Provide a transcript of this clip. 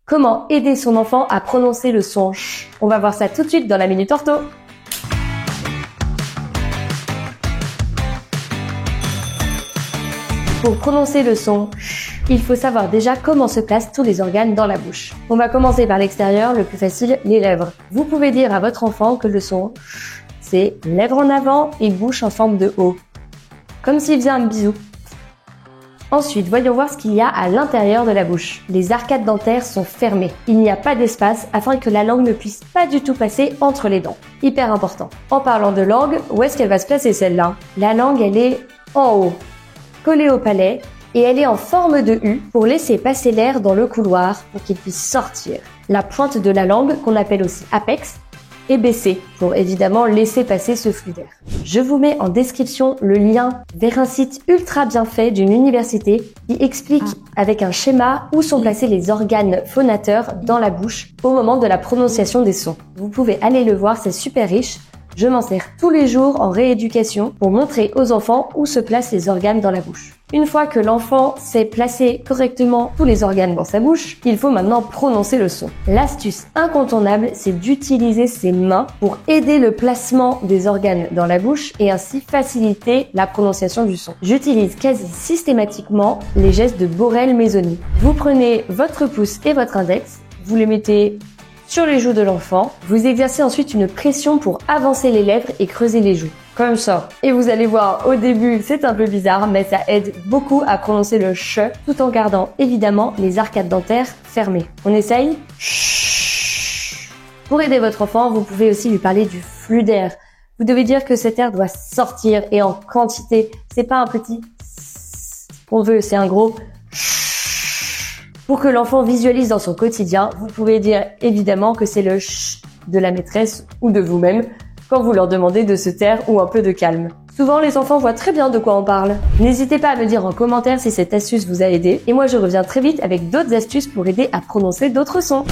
Comment aider son enfant à prononcer le son ch? On va voir ça tout de suite dans la Minute Ortho. Pour prononcer le son ch, il faut savoir déjà comment se placent tous les organes dans la bouche. On va commencer par l'extérieur, le plus facile, les lèvres. Vous pouvez dire à votre enfant que le son ch, c'est lèvres en avant et bouche en forme de O, comme s'il faisait un bisou. Ensuite, voyons voir ce qu'il y a à l'intérieur de la bouche. Les arcades dentaires sont fermées. Il n'y a pas d'espace afin que la langue ne puisse pas du tout passer entre les dents. Hyper important. En parlant de langue, où est-ce qu'elle va se placer celle-là? La langue, elle est en haut, collée au palais, et elle est en forme de U pour laisser passer l'air dans le couloir pour qu'il puisse sortir. La pointe de la langue, qu'on appelle aussi apex, est baissée pour évidemment laisser passer ce flux d'air. Je vous mets en description le lien vers un site ultra bien fait d'une université qui explique avec un schéma où sont placés les organes phonateurs dans la bouche au moment de la prononciation des sons. Vous pouvez aller le voir, c'est super riche. Je m'en sers tous les jours en rééducation pour montrer aux enfants où se placent les organes dans la bouche. Une fois que l'enfant sait placer correctement tous les organes dans sa bouche, il faut maintenant prononcer le son. L'astuce incontournable, c'est d'utiliser ses mains pour aider le placement des organes dans la bouche et ainsi faciliter la prononciation du son. J'utilise quasi systématiquement les gestes de Borel-Mezzoni. Vous prenez votre pouce et votre index, vous les mettez sur les joues de l'enfant. Vous exercez ensuite une pression pour avancer les lèvres et creuser les joues. Comme ça. Et vous allez voir, au début, c'est un peu bizarre, mais ça aide beaucoup à prononcer le ch tout en gardant évidemment les arcades dentaires fermées. On essaye? Chut. Pour aider votre enfant, vous pouvez aussi lui parler du flux d'air. Vous devez dire que cet air doit sortir et en quantité. C'est pas un petit qu'on veut, c'est un gros. Pour que l'enfant visualise dans son quotidien, vous pouvez dire évidemment que c'est le ch de la maîtresse ou de vous-même quand vous leur demandez de se taire ou un peu de calme. Souvent, les enfants voient très bien de quoi on parle. N'hésitez pas à me dire en commentaire si cette astuce vous a aidé. Et moi, je reviens très vite avec d'autres astuces pour aider à prononcer d'autres sons.